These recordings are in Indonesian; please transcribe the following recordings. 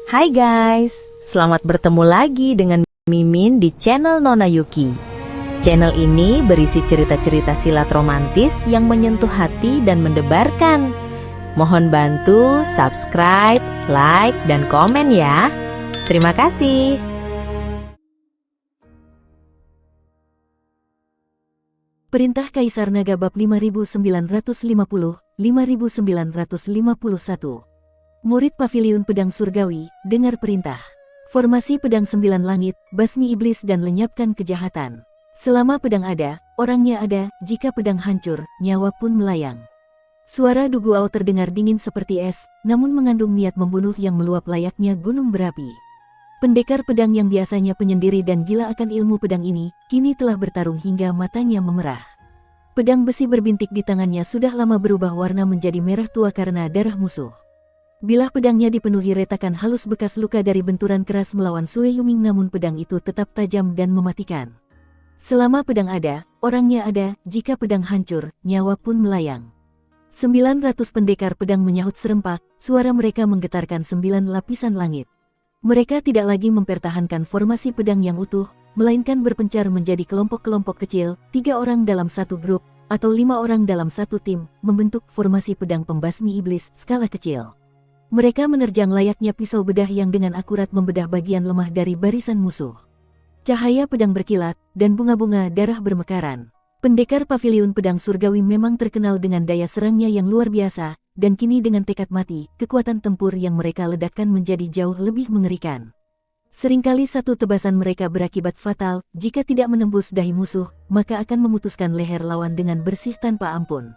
Hai guys, selamat bertemu lagi dengan Mimin di channel Nona Yuki. Channel ini berisi cerita-cerita silat romantis yang menyentuh hati dan mendebarkan. Mohon bantu subscribe, like, dan komen ya. Terima kasih. Perintah Kaisar Naga bab 5950-5951. Murid Paviliun Pedang Surgawi, dengar perintah. Formasi pedang 9 langit, basmi iblis dan lenyapkan kejahatan. Selama pedang ada, orangnya ada, jika pedang hancur, nyawa pun melayang. Suara Duguao terdengar dingin seperti es, namun mengandung niat membunuh yang meluap layaknya gunung berapi. Pendekar pedang yang biasanya penyendiri dan gila akan ilmu pedang ini, kini telah bertarung hingga matanya memerah. Pedang besi berbintik di tangannya sudah lama berubah warna menjadi merah tua karena darah musuh. Bilah pedangnya dipenuhi retakan halus bekas luka dari benturan keras melawan Sue Yuming, namun pedang itu tetap tajam dan mematikan. Selama pedang ada, orangnya ada, jika pedang hancur, nyawa pun melayang. 900 pendekar pedang menyahut serempak, suara mereka menggetarkan 9 lapisan langit. Mereka tidak lagi mempertahankan formasi pedang yang utuh, melainkan berpencar menjadi kelompok-kelompok kecil, 3 orang dalam satu grup, atau 5 orang dalam satu tim, membentuk formasi pedang pembasmi iblis skala kecil. Mereka menerjang layaknya pisau bedah yang dengan akurat membedah bagian lemah dari barisan musuh. Cahaya pedang berkilat, dan bunga-bunga darah bermekaran. Pendekar Paviliun Pedang Surgawi memang terkenal dengan daya serangnya yang luar biasa, dan kini dengan tekad mati, kekuatan tempur yang mereka ledakkan menjadi jauh lebih mengerikan. Seringkali satu tebasan mereka berakibat fatal, jika tidak menembus dahi musuh, maka akan memutuskan leher lawan dengan bersih tanpa ampun.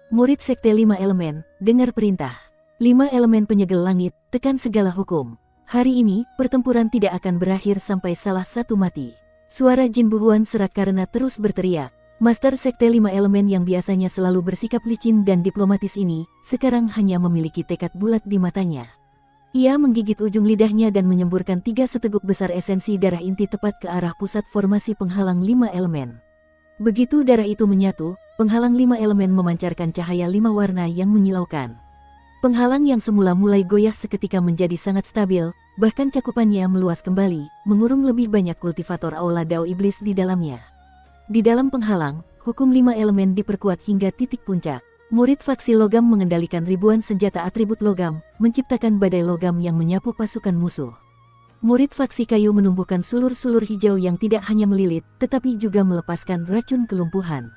Murid Sekte 5 Elemen, dengar perintah. 5 elemen penyegel langit, tekan segala hukum. Hari ini, pertempuran tidak akan berakhir sampai salah satu mati. Suara Jin Buhuan serak karena terus berteriak. Master Sekte 5 Elemen yang biasanya selalu bersikap licin dan diplomatis ini, sekarang hanya memiliki tekad bulat di matanya. Ia menggigit ujung lidahnya dan menyemburkan 3 seteguk besar esensi darah inti tepat ke arah pusat formasi penghalang 5 elemen. Begitu darah itu menyatu, penghalang 5 elemen memancarkan cahaya 5 warna yang menyilaukan. Penghalang yang semula mulai goyah seketika menjadi sangat stabil, bahkan cakupannya meluas kembali, mengurung lebih banyak kultivator aula Dao Iblis di dalamnya. Di dalam penghalang, hukum 5 elemen diperkuat hingga titik puncak. Murid faksi logam mengendalikan ribuan senjata atribut logam, menciptakan badai logam yang menyapu pasukan musuh. Murid faksi kayu menumbuhkan sulur-sulur hijau yang tidak hanya melilit, tetapi juga melepaskan racun kelumpuhan.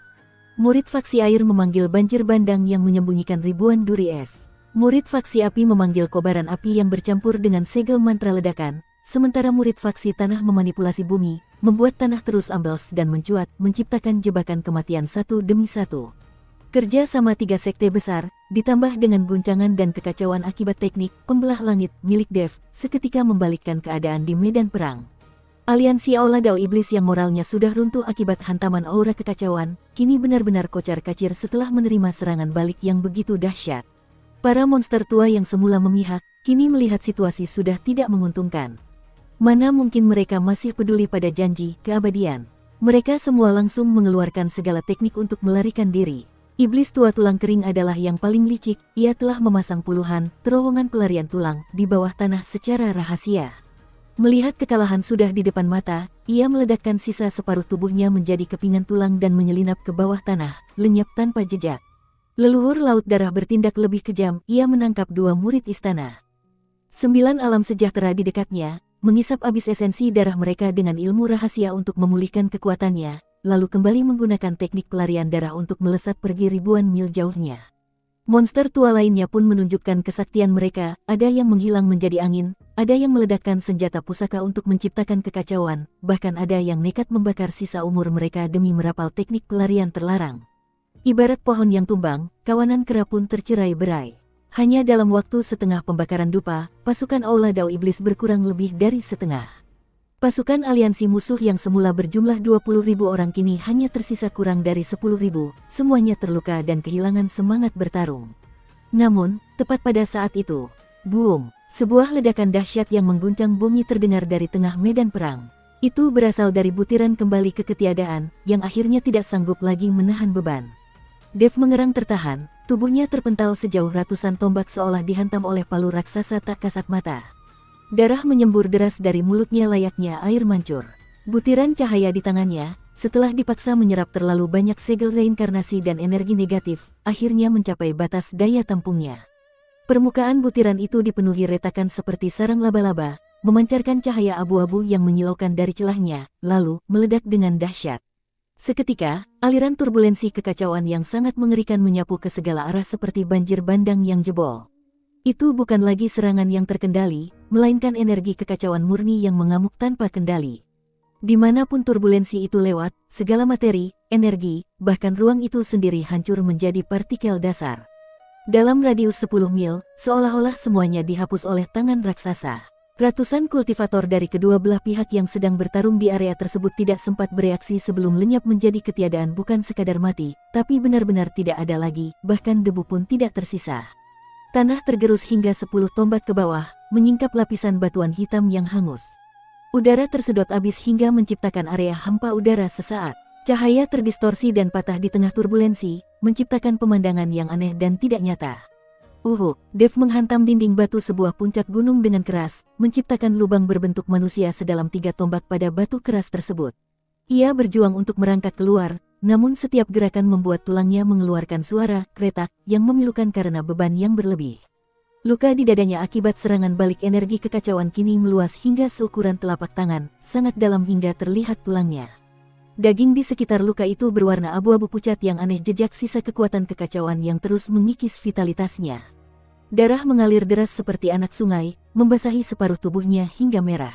Murid faksi air memanggil banjir bandang yang menyembunyikan ribuan duri es. Murid faksi api memanggil kobaran api yang bercampur dengan segel mantra ledakan, sementara murid faksi tanah memanipulasi bumi, membuat tanah terus amblas dan mencuat, menciptakan jebakan kematian satu demi satu. Kerja sama 3 sekte besar, ditambah dengan guncangan dan kekacauan akibat teknik pembelah langit milik Dev, seketika membalikkan keadaan di medan perang. Aliansi Aula Dao Iblis yang moralnya sudah runtuh akibat hantaman aura kekacauan, kini benar-benar kocar-kacir setelah menerima serangan balik yang begitu dahsyat. Para monster tua yang semula memihak, kini melihat situasi sudah tidak menguntungkan. Mana mungkin mereka masih peduli pada janji keabadian. Mereka semua langsung mengeluarkan segala teknik untuk melarikan diri. Iblis tua tulang kering adalah yang paling licik, ia telah memasang puluhan terowongan pelarian tulang di bawah tanah secara rahasia. Melihat kekalahan sudah di depan mata, ia meledakkan sisa separuh tubuhnya menjadi kepingan tulang dan menyelinap ke bawah tanah, lenyap tanpa jejak. Leluhur Laut Darah bertindak lebih kejam, ia menangkap 2 murid istana. 9 alam sejahtera di dekatnya, mengisap habis esensi darah mereka dengan ilmu rahasia untuk memulihkan kekuatannya, lalu kembali menggunakan teknik pelarian darah untuk melesat pergi ribuan mil jauhnya. Monster tua lainnya pun menunjukkan kesaktian mereka, ada yang menghilang menjadi angin, ada yang meledakkan senjata pusaka untuk menciptakan kekacauan, bahkan ada yang nekat membakar sisa umur mereka demi merapal teknik pelarian terlarang. Ibarat pohon yang tumbang, kawanan kera pun tercerai-berai. Hanya dalam waktu setengah pembakaran dupa, pasukan Aula Dao Iblis berkurang lebih dari setengah. Pasukan aliansi musuh yang semula berjumlah 20.000 orang kini hanya tersisa kurang dari 10.000, semuanya terluka dan kehilangan semangat bertarung. Namun, tepat pada saat itu, boom, sebuah ledakan dahsyat yang mengguncang bumi terdengar dari tengah medan perang. Itu berasal dari butiran kembali ke ketiadaan, yang akhirnya tidak sanggup lagi menahan beban. Dev mengerang tertahan, tubuhnya terpental sejauh ratusan tombak seolah dihantam oleh palu raksasa tak kasat mata. Darah menyembur deras dari mulutnya layaknya air mancur. Butiran cahaya di tangannya, setelah dipaksa menyerap terlalu banyak segel reinkarnasi dan energi negatif, akhirnya mencapai batas daya tampungnya. Permukaan butiran itu dipenuhi retakan seperti sarang laba-laba, memancarkan cahaya abu-abu yang menyilaukan dari celahnya, lalu meledak dengan dahsyat. Seketika, aliran turbulensi kekacauan yang sangat mengerikan menyapu ke segala arah seperti banjir bandang yang jebol. Itu bukan lagi serangan yang terkendali, melainkan energi kekacauan murni yang mengamuk tanpa kendali. Dimanapun turbulensi itu lewat, segala materi, energi, bahkan ruang itu sendiri hancur menjadi partikel dasar. Dalam radius 10 mil, seolah-olah semuanya dihapus oleh tangan raksasa. Ratusan kultivator dari kedua belah pihak yang sedang bertarung di area tersebut tidak sempat bereaksi sebelum lenyap menjadi ketiadaan, bukan sekadar mati, tapi benar-benar tidak ada lagi, bahkan debu pun tidak tersisa. Tanah tergerus hingga 10 tombak ke bawah, menyingkap lapisan batuan hitam yang hangus. Udara tersedot abis hingga menciptakan area hampa udara sesaat. Cahaya terdistorsi dan patah di tengah turbulensi, menciptakan pemandangan yang aneh dan tidak nyata. Dev menghantam dinding batu sebuah puncak gunung dengan keras, menciptakan lubang berbentuk manusia sedalam 3 tombak pada batu keras tersebut. Ia berjuang untuk merangkak keluar, namun setiap gerakan membuat tulangnya mengeluarkan suara kretak yang memilukan karena beban yang berlebih. Luka di dadanya akibat serangan balik energi kekacauan kini meluas hingga seukuran telapak tangan, sangat dalam hingga terlihat tulangnya. Daging di sekitar luka itu berwarna abu-abu pucat yang aneh, jejak sisa kekuatan kekacauan yang terus mengikis vitalitasnya. Darah mengalir deras seperti anak sungai, membasahi separuh tubuhnya hingga merah.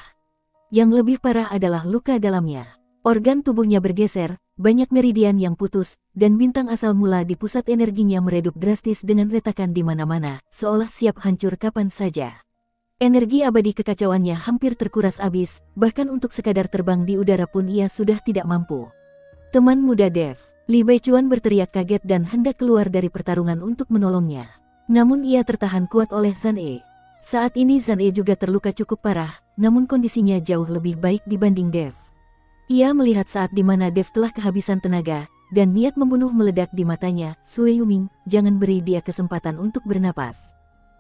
Yang lebih parah adalah luka dalamnya. Organ tubuhnya bergeser, banyak meridian yang putus, dan bintang asal mula di pusat energinya meredup drastis dengan retakan di mana-mana, seolah siap hancur kapan saja. Energi abadi kekacauannya hampir terkuras habis, bahkan untuk sekadar terbang di udara pun ia sudah tidak mampu. Teman muda Dev, Li Baichuan berteriak kaget dan hendak keluar dari pertarungan untuk menolongnya. Namun ia tertahan kuat oleh Zhang He. Saat ini Zhang He juga terluka cukup parah, namun kondisinya jauh lebih baik dibanding Dev. Ia melihat saat di mana Dev telah kehabisan tenaga, dan niat membunuh meledak di matanya. Sue Yuming, jangan beri dia kesempatan untuk bernapas.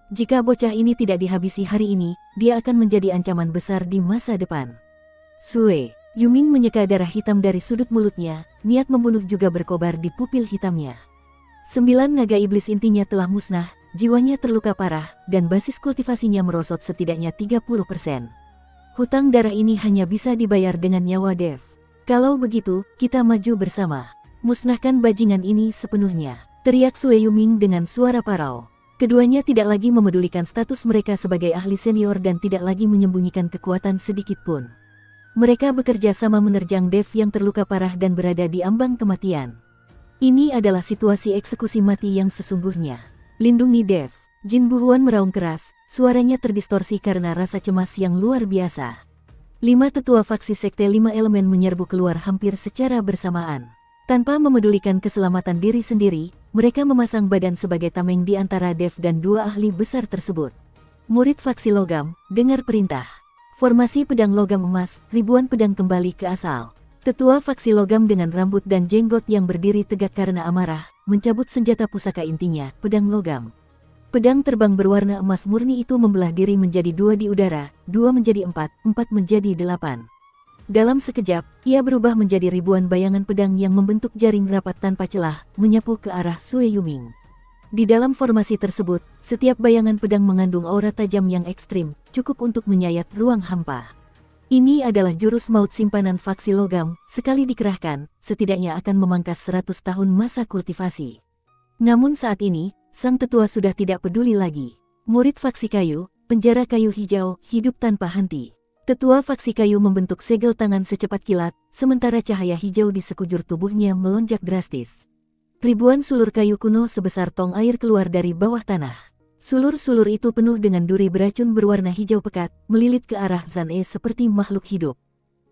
Jika bocah ini tidak dihabisi hari ini, dia akan menjadi ancaman besar di masa depan. Sue Yuming menyeka darah hitam dari sudut mulutnya, niat membunuh juga berkobar di pupil hitamnya. 9 naga iblis intinya telah musnah, jiwanya terluka parah, dan basis kultivasinya merosot setidaknya 30%. Hutang darah ini hanya bisa dibayar dengan nyawa Dev. Kalau begitu, kita maju bersama. Musnahkan bajingan ini sepenuhnya, teriak Sue Yuming dengan suara parau. Keduanya tidak lagi memedulikan status mereka sebagai ahli senior dan tidak lagi menyembunyikan kekuatan sedikit pun. Mereka bekerja sama menerjang Dev yang terluka parah dan berada di ambang kematian. Ini adalah situasi eksekusi mati yang sesungguhnya. Lindungi Dev. Jin Buhuan meraung keras, suaranya terdistorsi karena rasa cemas yang luar biasa. 5 tetua faksi Sekte 5 Elemen menyerbu keluar hampir secara bersamaan. Tanpa memedulikan keselamatan diri sendiri, mereka memasang badan sebagai tameng di antara Dev dan 2 ahli besar tersebut. Murid faksi logam, dengar perintah. Formasi pedang logam emas, ribuan pedang kembali ke asal. Tetua faksi logam dengan rambut dan jenggot yang berdiri tegak karena amarah, mencabut senjata pusaka intinya, pedang logam. Pedang terbang berwarna emas murni itu membelah diri menjadi 2 di udara, 2 menjadi 4, 4 menjadi 8. Dalam sekejap, ia berubah menjadi ribuan bayangan pedang yang membentuk jaring rapat tanpa celah, menyapu ke arah Sue Yuming. Di dalam formasi tersebut, setiap bayangan pedang mengandung aura tajam yang ekstrim, cukup untuk menyayat ruang hampa. Ini adalah jurus maut simpanan faksi logam, sekali dikerahkan, setidaknya akan memangkas 100 tahun masa kultivasi. Namun saat ini, sang tetua sudah tidak peduli lagi. Murid faksi kayu, penjara kayu hijau, hidup tanpa henti. Tetua faksi kayu membentuk segel tangan secepat kilat, sementara cahaya hijau di sekujur tubuhnya melonjak drastis. Ribuan sulur kayu kuno sebesar tong air keluar dari bawah tanah. Sulur-sulur itu penuh dengan duri beracun berwarna hijau pekat, melilit ke arah Zhang He seperti makhluk hidup.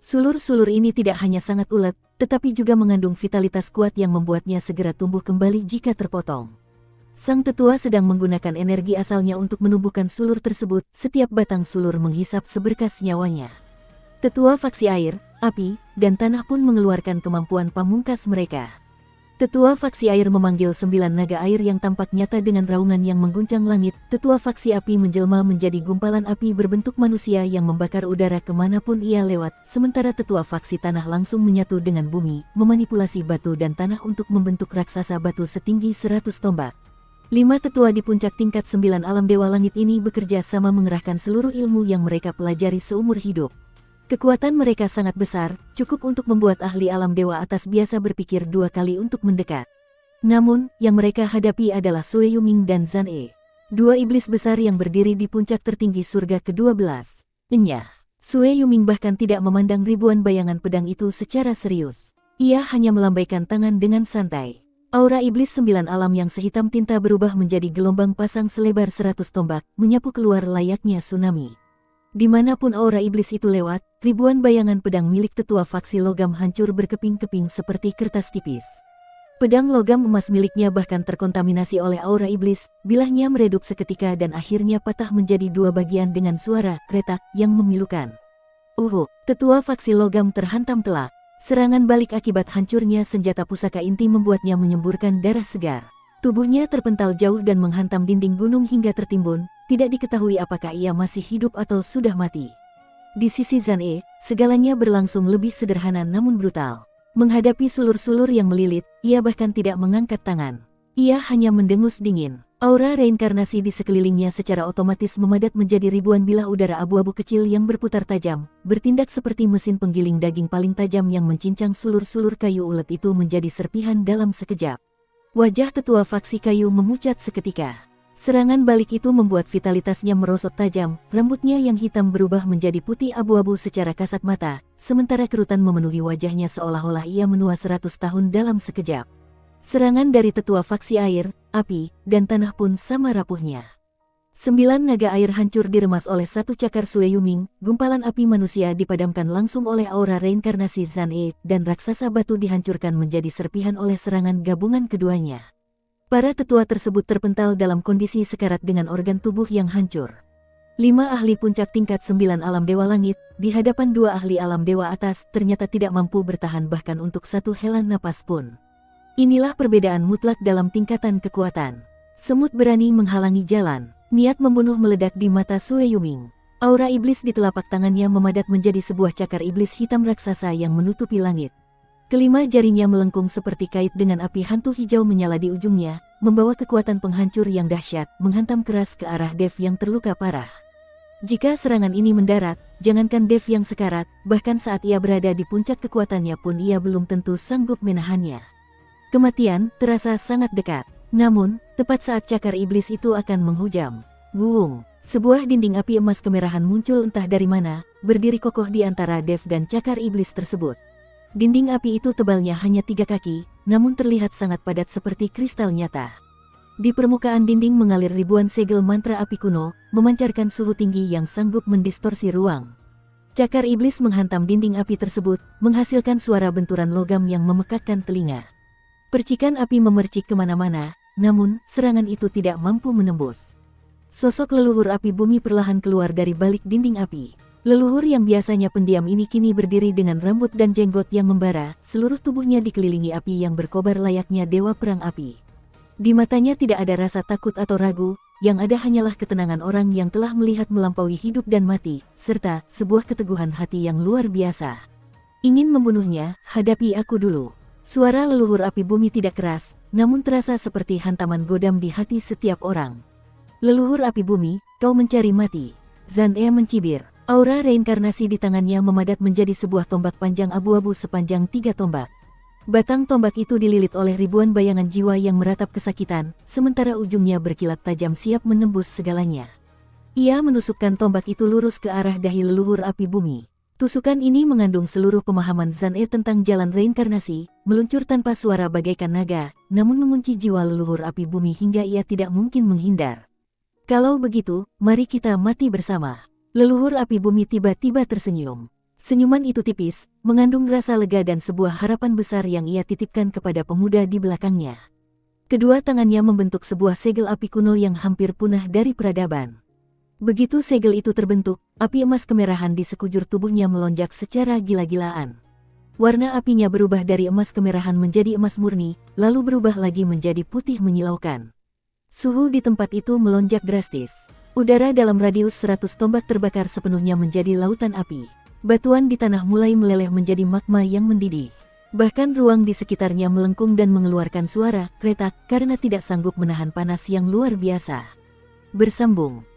Sulur-sulur ini tidak hanya sangat ulet, tetapi juga mengandung vitalitas kuat yang membuatnya segera tumbuh kembali jika terpotong. Sang tetua sedang menggunakan energi asalnya untuk menumbuhkan sulur tersebut, setiap batang sulur menghisap seberkas nyawanya. Tetua faksi air, api, dan tanah pun mengeluarkan kemampuan pamungkas mereka. Tetua faksi air memanggil 9 naga air yang tampak nyata dengan raungan yang mengguncang langit. Tetua faksi api menjelma menjadi gumpalan api berbentuk manusia yang membakar udara kemanapun ia lewat. Sementara tetua faksi tanah langsung menyatu dengan bumi, memanipulasi batu dan tanah untuk membentuk raksasa batu setinggi 100 tombak. 5 tetua di puncak tingkat 9 alam dewa langit ini bekerja sama mengerahkan seluruh ilmu yang mereka pelajari seumur hidup. Kekuatan mereka sangat besar, cukup untuk membuat ahli alam dewa atas biasa berpikir 2 kali untuk mendekat. Namun, yang mereka hadapi adalah Sue Yuming dan Zan E, 2 iblis besar yang berdiri di puncak tertinggi surga ke-12. Enyah, Sue Yuming bahkan tidak memandang ribuan bayangan pedang itu secara serius. Ia hanya melambaikan tangan dengan santai. Aura iblis 9 alam yang sehitam tinta berubah menjadi gelombang pasang selebar 100 tombak, menyapu keluar layaknya tsunami. Dimanapun aura iblis itu lewat, ribuan bayangan pedang milik tetua faksi logam hancur berkeping-keping seperti kertas tipis. Pedang logam emas miliknya bahkan terkontaminasi oleh aura iblis, bilahnya meredup seketika dan akhirnya patah menjadi 2 bagian dengan suara kretak yang memilukan. Tetua faksi logam terhantam telak. Serangan balik akibat hancurnya senjata pusaka inti membuatnya menyemburkan darah segar. Tubuhnya terpental jauh dan menghantam dinding gunung hingga tertimbun. Tidak diketahui apakah ia masih hidup atau sudah mati. Di sisi Zan E, segalanya berlangsung lebih sederhana namun brutal. Menghadapi sulur-sulur yang melilit, ia bahkan tidak mengangkat tangan. Ia hanya mendengus dingin. Aura reinkarnasi di sekelilingnya secara otomatis memadat menjadi ribuan bilah udara abu-abu kecil yang berputar tajam, bertindak seperti mesin penggiling daging paling tajam yang mencincang sulur-sulur kayu ulet itu menjadi serpihan dalam sekejap. Wajah tetua faksi kayu memucat seketika. Serangan balik itu membuat vitalitasnya merosot tajam, rambutnya yang hitam berubah menjadi putih abu-abu secara kasat mata, sementara kerutan memenuhi wajahnya seolah-olah ia menua 100 tahun dalam sekejap. Serangan dari tetua faksi air, api, dan tanah pun sama rapuhnya. 9 naga air hancur diremas oleh 1 cakar Sue Yuming, gumpalan api manusia dipadamkan langsung oleh aura reinkarnasi Zan E, dan raksasa batu dihancurkan menjadi serpihan oleh serangan gabungan keduanya. Para tetua tersebut terpental dalam kondisi sekarat dengan organ tubuh yang hancur. 5 ahli puncak tingkat 9 alam dewa langit, di hadapan 2 ahli alam dewa atas, ternyata tidak mampu bertahan bahkan untuk 1 helaan napas pun. Inilah perbedaan mutlak dalam tingkatan kekuatan. Semut berani menghalangi jalan, niat membunuh meledak di mata Sue Yuming. Aura iblis di telapak tangannya memadat menjadi sebuah cakar iblis hitam raksasa yang menutupi langit. Kelima jarinya melengkung seperti kait dengan api hantu hijau menyala di ujungnya, membawa kekuatan penghancur yang dahsyat, menghantam keras ke arah Dev yang terluka parah. Jika serangan ini mendarat, jangankan Dev yang sekarat, bahkan saat ia berada di puncak kekuatannya pun ia belum tentu sanggup menahannya. Kematian terasa sangat dekat, namun, tepat saat cakar iblis itu akan menghujam. Wuung, sebuah dinding api emas kemerahan muncul entah dari mana, berdiri kokoh di antara Dev dan cakar iblis tersebut. Dinding api itu tebalnya hanya 3 kaki, namun terlihat sangat padat seperti kristal nyata. Di permukaan dinding mengalir ribuan segel mantra api kuno, memancarkan suhu tinggi yang sanggup mendistorsi ruang. Cakar iblis menghantam dinding api tersebut, menghasilkan suara benturan logam yang memekakkan telinga. Percikan api memercik kemana-mana, namun serangan itu tidak mampu menembus. Sosok leluhur api bumi perlahan keluar dari balik dinding api. Leluhur yang biasanya pendiam ini kini berdiri dengan rambut dan jenggot yang membara, seluruh tubuhnya dikelilingi api yang berkobar layaknya dewa perang api. Di matanya tidak ada rasa takut atau ragu, yang ada hanyalah ketenangan orang yang telah melihat melampaui hidup dan mati, serta sebuah keteguhan hati yang luar biasa. Ingin membunuhnya, hadapi aku dulu. Suara leluhur api bumi tidak keras, namun terasa seperti hantaman godam di hati setiap orang. Leluhur api bumi, kau mencari mati. Zan E mencibir. Aura reinkarnasi di tangannya memadat menjadi sebuah tombak panjang abu-abu sepanjang 3 tombak. Batang tombak itu dililit oleh ribuan bayangan jiwa yang meratap kesakitan, sementara ujungnya berkilat tajam siap menembus segalanya. Ia menusukkan tombak itu lurus ke arah dahi leluhur api bumi. Tusukan ini mengandung seluruh pemahaman Zan E tentang jalan reinkarnasi, meluncur tanpa suara bagaikan naga, namun mengunci jiwa leluhur api bumi hingga ia tidak mungkin menghindar. Kalau begitu, mari kita mati bersama. Leluhur api bumi tiba-tiba tersenyum. Senyuman itu tipis, mengandung rasa lega dan sebuah harapan besar yang ia titipkan kepada pemuda di belakangnya. Kedua tangannya membentuk sebuah segel api kuno yang hampir punah dari peradaban. Begitu segel itu terbentuk, api emas kemerahan di sekujur tubuhnya melonjak secara gila-gilaan. Warna apinya berubah dari emas kemerahan menjadi emas murni, lalu berubah lagi menjadi putih menyilaukan. Suhu di tempat itu melonjak drastis. Udara dalam radius 100 tombak terbakar sepenuhnya menjadi lautan api. Batuan di tanah mulai meleleh menjadi magma yang mendidih. Bahkan ruang di sekitarnya melengkung dan mengeluarkan suara kretak karena tidak sanggup menahan panas yang luar biasa. Bersambung.